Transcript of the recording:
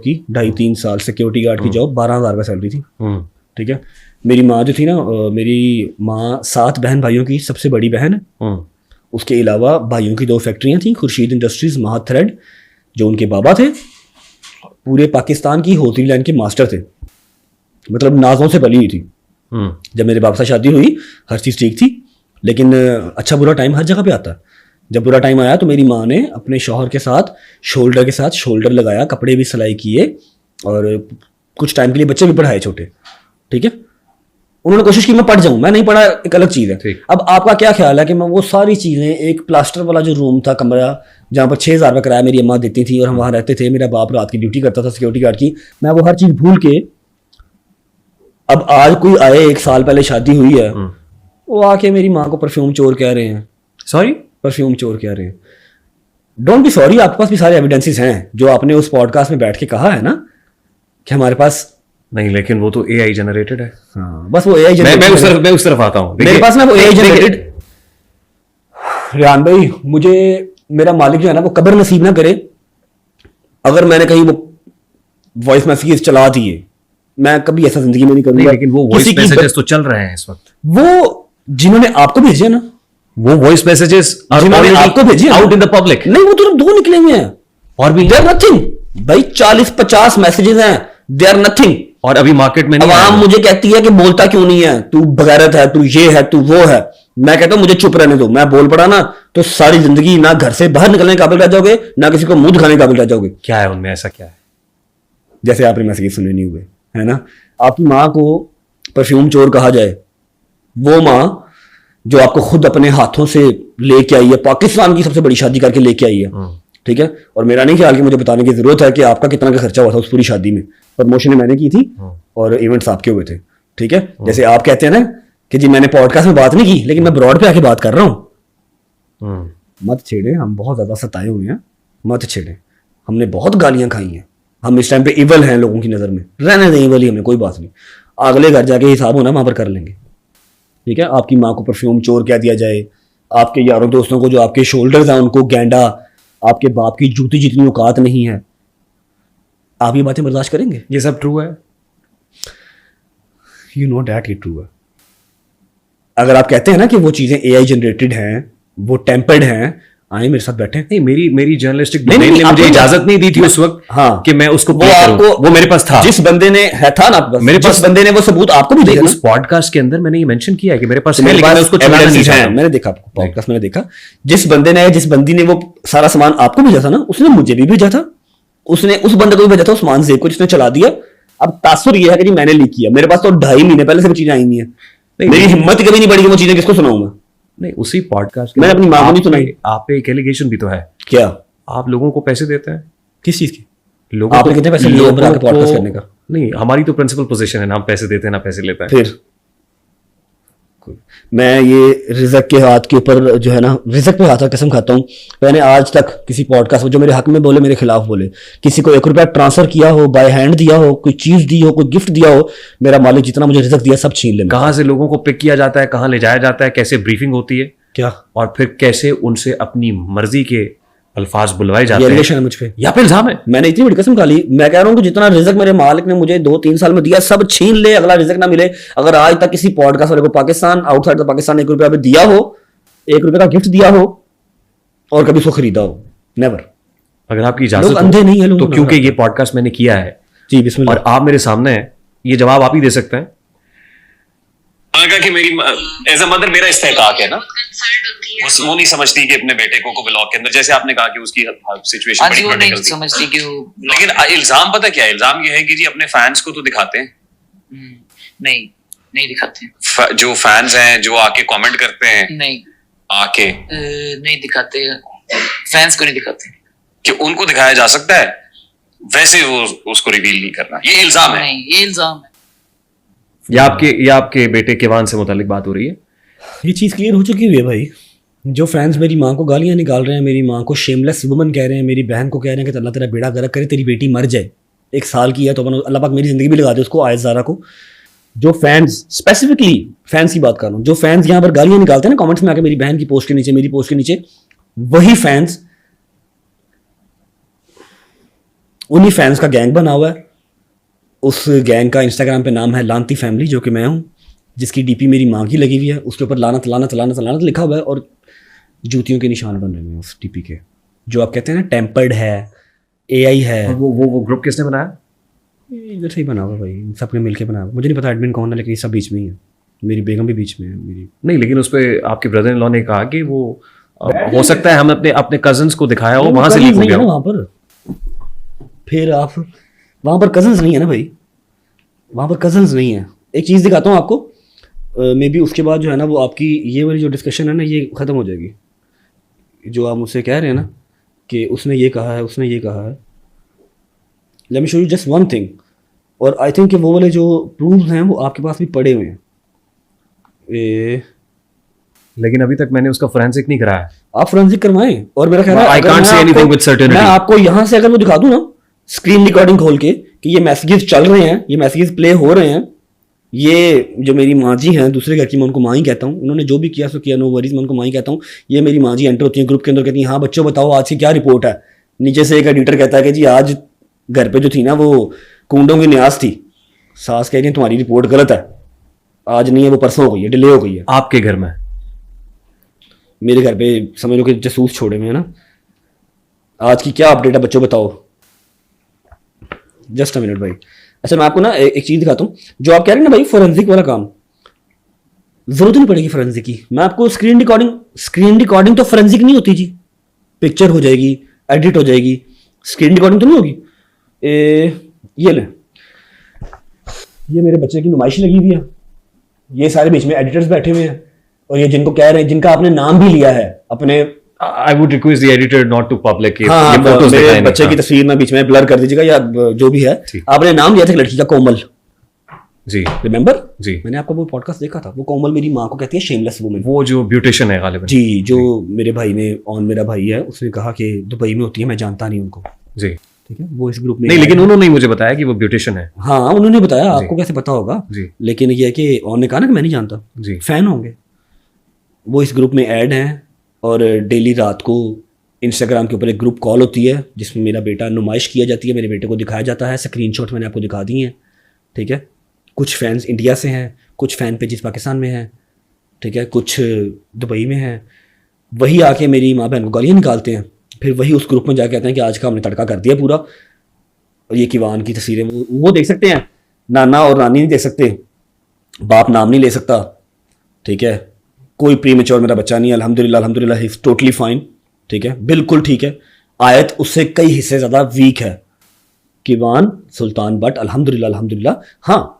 की 2.5-3 साल security guard की जॉब, 12,000 का सैलरी थी। ठीक है। मेरी माँ जो थी ना, मेरी माँ 7 बहन भाइयों की सबसे बड़ी बहन है। उसके अलावा भाइयों की 2 फैक्ट्रियाँ थी, खुर्शीद इंडस्ट्रीज, महात थ्रेड, जो उनके बाबा थे पूरे पाकिस्तान की होलसेल लाइन के मास्टर थे, मतलब नाजों से पली हुई थी। जब मेरे बाप से शादी हुई हर चीज़ ठीक थी, लेकिन अच्छा बुरा टाइम हर जगह पे आता है। जब बुरा टाइम आया तो मेरी माँ ने अपने शौहर के साथ शोल्डर लगाया, कपड़े भी सिलाई किए और कुछ टाइम के लिए बच्चे भी पढ़ाए छोटे। ठीक है। उन्होंने कोशिश की मैं पढ़ जाऊं, मैं नहीं पढ़ा एक अलग चीज़ है। अब आपका क्या ख्याल है कि मैं वो सारी चीज़ें, एक प्लास्टर वाला जो रूम था, कमरा जहाँ पर 6,000 रुपये किराया मेरी अम्मा देती थी और हम वहाँ रहते थे, मेरा बाप रात की ड्यूटी करता था सिक्योरिटी गार्ड की, मैं वो हर चीज़ भूल के, अब आज कोई आए 1 साल पहले शादी हुई है, वो आके मेरी माँ को परफ्यूम चोर कह रहे हैं। सॉरी, परफ्यूम चोर कह रहे हैं। डोंट बी सॉरी, आपके पास भी सारे एविडेंसेस हैं जो आपने उस पॉडकास्ट में बैठ के कहा है ना कि हमारे पास नहीं, लेकिन वो तो एआई जनरेटेड है। हाँ, बस वो एआई जनरेटेड। मैं उस तरफ आता हूँ। मेरे पास ना वो एआई जनरेटेड। रियान भाई, मुझे मेरा मालिक जो है ना वो कब्र नसीब ना करे अगर मैंने कहीं वो वॉइस मैसेजेस चला दिए, मैं कभी ऐसा जिंदगी में नहीं करूंगा। लेकिन वो वॉइस मैसेजेस तो चल रहे हैं इस वक्त। वो जिन्होंने आपको भेजे ना, वो वॉइस मैसेजेस जिन्होंने आपको भेजे आउट इन द पब्लिक। नहीं, वो तो 2 निकले हुए हैं और भी देयर नथिंग भाई। 40-50 मैसेजेस हैं, देयर नथिंग। और अभी मार्केट में नहीं। आवाम मुझे कहती है कि बोलता क्यों नहीं है, तू बगैरत है, तू ये है, तू वो है। मैं कहता हूं मुझे चुप रहने दो, मैं बोल पड़ा ना तो सारी जिंदगी ना घर से बाहर निकलने के काबिल रह जाओगे, ना किसी को मुंह दिखाने के काबिल रह जाओगे। क्या है उनमें, ऐसा क्या है? जैसे आपने मैसेज सुने नहीं हुए है ना, आपकी माँ को परफ्यूम चोर कहा जाए, वो माँ जो आपको खुद अपने हाथों से लेके आई है, पाकिस्तान की सबसे बड़ी शादी करके लेके आई है। ठीक है। और मेरा नहीं ख्याल कि मुझे बताने की जरूरत है कि आपका कितना का खर्चा हुआ था उस पूरी शादी में। प्रमोशन मैंने की थी और इवेंट्स आपके हुए थे। ठीक है। जैसे आप कहते हैं ना कि जी मैंने पॉडकास्ट में बात नहीं की, लेकिन मैं ब्रॉड पे आके बात कर रहा हूं। मत छेड़े, हम बहुत ज्यादा सताए हुए हैं, मत छेड़े। हमने बहुत गालियां खाई हैं, हम इस टाइम पे इवल हैं लोगों की नजर में। रहने दें इवल ही, हमें कोई बात नहीं, अगले घर जाके हिसाब होना वहां पर कर लेंगे। ठीक है। आपकी माँ को परफ्यूम चोर कह दिया जाए, आपके यारों दोस्तों को जो आपके शोल्डर्स हैं उनको गैंडा, आपके बाप की जूती जितनी औकात नहीं है, आप ये बातें बर्दाश्त करेंगे? ये सब ट्रू है? यू नो डैट ये ट्रू है। अगर आप कहते हैं ना कि वो चीजें एआई जनरेटेड हैं, वो टेम्पर्ड हैं, आए मेरे साथ बैठे। नहीं, मेरी जर्नलिस्टिक ने मुझे इजाजत नहीं दी थी उस वक्त। हाँ, कि मैं उसको वो आपको, वो मेरे पास था, जिस बंदे ने है था ना मेरे पास, बंदे ने वो सबूत आपको भी दिया। उस पॉडकास्ट के अंदर मैंने ये मेंशन किया है कि मेरे पास है, लेकिन मैं उसको चलाना नहीं चाहता। मैंने देखा पॉडकास्ट, मैंने देखा जिस बंदी ने वो सारा सामान आपको भेजा था ना, उसने मुझे भी भेजा था, उसने उस बंदे को भी भेजा था, उस्मान ज़ेब को, जिसने चला दिया। अब तासुर ये है कि मैंने लीक किया, मेरे पास तो 2.5 महीने पहले से वो चीजें आई नहीं है। मेरी हिम्मत कभी नहीं बढ़ी कि वो चीजें किसको सुनाऊं मैं। नहीं, उसी पॉडकास्ट मैंने अपनी माँ को नहीं सुनाई। आप पे एक एलिगेशन भी तो है। क्या? आप लोगों को पैसे देते हैं? किस चीज के? लोगों आपने कितने पैसे लिए पॉडकास्ट करने का? नहीं, हमारी तो प्रिंसिपल पोजीशन है ना, हम पैसे देते हैं ना पैसे लेते हैं। फिर मैं ये रिजक के हाथ के ऊपर जो है ना, रिजक पे हाथ कसम खाता हूँ, मैंने आज तक किसी पॉडकास्ट में जो मेरे हक में बोले, मेरे खिलाफ बोले, किसी को 1 रुपया ट्रांसफर किया हो, बाय हैंड दिया हो, कोई चीज दी हो, कोई गिफ्ट दिया हो, मेरा मालिक जितना मुझे रिजक दिया सब छीन ले। कहाँ से लोगों को पिक किया जाता है, कहाँ ले जाया जाता है, कैसे ब्रीफिंग होती है, क्या, और फिर कैसे उनसे अपनी मर्जी के अल्फाज बुलवाए जाते हैं। एलिगेशन है मुझ पे या फिर इल्जाम है। मैंने इतनी बड़ी कसम खा ली, मैं कह रहा हूँ कि जितना रिजक मेरे मालिक ने मुझे 2-3 साल में दिया सब छीन ले, अगला रिजक ना मिले। अगर आज तक किसी पॉडकास्ट वाले को पाकिस्तान, आउटसाइड पाकिस्तान 1 रुपया भी दिया हो, 1 रुपये का गिफ्ट दिया हो और कभी उसको खरीदा हो, नेवर। अगर आपकी इजाजत अंधे नहीं है, तो क्योंकि ये पॉडकास्ट मैंने किया है जी, बिस्मिल्लाह, और आप मेरे सामने हैं, ये जवाब आप ही दे सकते हैं। कि मेरी एज अ मदर मेरा इस्तेहकाक है ना, वो नहीं समझती कि अपने बेटे को ब्लॉग के अंदर, जैसे आपने कहा कि उसकी सिचुएशन बड़ी क्रिटिकल थी, समझती कि लेकिन इल्जाम पता क्या है? इल्जाम ये है कि जी अपने फैंस को तो दिखाते हैं। नहीं दिखाते। जो फैंस हैं जो आके कमेंट करते हैं, नहीं आके नहीं दिखाते, फैंस को नहीं दिखाते। कि उनको दिखाया जा सकता है, वैसे वो उसको रिवील नहीं करना, ये इल्जाम है। नहीं, ये इल्जाम है। या आपके बेटे केवान से मुतालिक बात हो रही है? ये चीज़ क्लियर हो चुकी हुई है भाई। जो फैंस मेरी माँ को गालियाँ निकाल रहे हैं, मेरी माँ को शेमलेस वुमन कह रहे हैं, मेरी बहन को कह रहे हैं कि अल्लाह तेरा बेड़ा गर्क करे, तेरी बेटी मर जाए, 1 साल की है तो अल्लाह पाक मेरी ज़िंदगी भी लगा दे उसको, आयत ज़ारा को। जो फैंस, स्पेसिफिकली फैंस की बात कर रहा हूँ, जो फैंस यहाँ पर गालियाँ निकालते हैं ना कमेंट्स में आके, मेरी बहन की पोस्ट के नीचे, मेरी पोस्ट के नीचे, वही फैंस उन्हीं फैंस का गैंग बना हुआ है। उस गैंग का इंस्टाग्राम पे नाम है लानती फैमिली, जो कि मैं हूँ, जिसकी डीपी मेरी माँ की लगी हुई है, उसके ऊपर लानत लानत लानत लानत लिखा हुआ है और जूतियों के निशान बन रहे हैं उस डीपी के, जो आप कहते हैं ना टेम्पर्ड है, एआई है। और वो ग्रुप किसने बनाया? इधर से ही बना हुआ भाई, सबने मिलके बनाया। मुझे नहीं पता एडमिन कौन है, लेकिन ये सब बीच में ही है। मेरी बेगम भी बीच में है मेरी। नहीं, लेकिन उस पर आपके ब्रदर इन लॉ ने कहा कि वो हो सकता है हम अपने अपने कजन्स को दिखाया हो, वहां से लीक हो गया हो। वहां पर फिर आप वहां पर कजन्स नहीं है ना भाई, वहां पर कजन्स नहीं है। एक चीज़ दिखाता हूँ आपको, मे बी उसके बाद जो है ना वो आपकी ये वाली जो डिस्कशन है ना ये ख़त्म हो जाएगी। जो आप मुझसे कह रहे हैं ना कि उसने ये कहा है, उसने ये कहा है, let me show you just one thing. और आई थिंक कि वो वाले जो प्रूफ्स हैं वो आपके पास भी पड़े हुए हैं। लेकिन अभी तक मैंने उसका फोरेंसिक नहीं कराया। आप फोरेंसिक करवाएं। और मेरा ख्याल है I अगर can't मैं say आपको- anything with certainty. मैं आपको यहाँ से अगर वो दिखा दूँ ना स्क्रीन रिकॉर्डिंग खोल के कि ये मैसेजेस चल रहे हैं, ये मैसेजेस प्ले हो रहे हैं, ये जो मेरी माँ जी हैं दूसरे घर की, मैं उनको माँ ही कहता हूँ, उन्होंने जो भी किया सो किया, नो वरीज, मैं उनको माँ ही कहता हूँ। ये मेरी माँ जी एंटर होती हैं ग्रुप के अंदर, कहती हैं हाँ बच्चों बताओ आज की क्या रिपोर्ट है। नीचे से एक एडिटर कहता है कि जी आज घर पे जो थी ना वो कूंडों की न्यास थी। सास कह रही है तुम्हारी रिपोर्ट गलत है, आज नहीं है वो परसों हो गई है, डिले हो गई है। आपके घर में? मेरे घर पे समझ लो कि जासूस छोड़े हुए हैं ना। आज की क्या अपडेट है बच्चों बताओ। जस्ट अ मिनट भाई। अच्छा मैं आपको ना एक चीज़ दिखाता हूँ, जो आप कह रहे हैं ना भाई फोरेंसिक वाला काम, जरूरत नहीं पड़ेगी फोरेंसिक की। मैं आपको स्क्रीन रिकॉर्डिंग तो फोरेंसिक नहीं होती जी। पिक्चर हो जाएगी, एडिट हो जाएगी, स्क्रीन रिकॉर्डिंग तो नहीं होगी। ये ले, ये मेरे बच्चे की नुमाइश लगी हुई है, ये सारे बीच में एडिटर्स बैठे हुए हैं, और ये जिनको कह रहे हैं, जिनका आपने नाम भी लिया है अपने। I would request the editor not to public ये हाँ, photos मेरे दिखाएं बच्चे नहीं। की तस्वीर में बीच में ब्लर कर दीजिएगा, या जो भी है। ठीक। आपने नाम लिया था एक लड़की का, कोमल, जी रिमेंबर? जी। मैंने आपका वो पॉडकास्ट देखा था। वो कोमल मेरी माँ को कहती है शेमलेस वुमन। वो जो ब्यूटिशियन है गालिबन। जी, जो मेरे भाई ने, मेरा भाई है, उसने कहा कि दुबई में होती है, मैं जानता नहीं उनको। जी ठीक है, वो इस ग्रुप में नहीं, लेकिन उन्होंने ही मुझे बताया कि वो ब्यूटिशियन है। हाँ उन्होंने बताया, आपको कैसे पता होगा? जी लेकिन ये है कि उन्होंने कहा ना कि मैं नहीं जानता, जी। फैन होंगे। वो इस ग्रुप में ऐड हैं, और डेली रात को इंस्टाग्राम के ऊपर एक ग्रुप कॉल होती है जिसमें मेरा बेटा नुमाइश किया जाती है, मेरे बेटे को दिखाया जाता है। स्क्रीनशॉट मैंने आपको दिखा दिए हैं। ठीक है, कुछ फैंस इंडिया से हैं, कुछ फ़ैन पेजेस पाकिस्तान में हैं, ठीक है, कुछ दुबई में हैं। वही आके मेरी माँ बहन को गालियाँ निकालते हैं, फिर वही उस ग्रुप में जाके कहते हैं कि आज का हमने तड़का कर दिया पूरा। और ये किवान की तस्वीरें वो देख सकते हैं, नाना और नानी नहीं देख सकते, बाप नाम नहीं ले सकता। ठीक है, कोई प्रीमेच्योर मेरा बच्चा नहीं है, अल्हम्दुलिल्लाह अल्हम्दुलिल्लाह, ही इज़ टोटली फाइन। ठीक है, बिल्कुल ठीक है। आयत उससे कई हिस्से ज़्यादा वीक है। किवान सुल्तान बट अल्हम्दुलिल्लाह अल्हम्दुलिल्लाह। हाँ,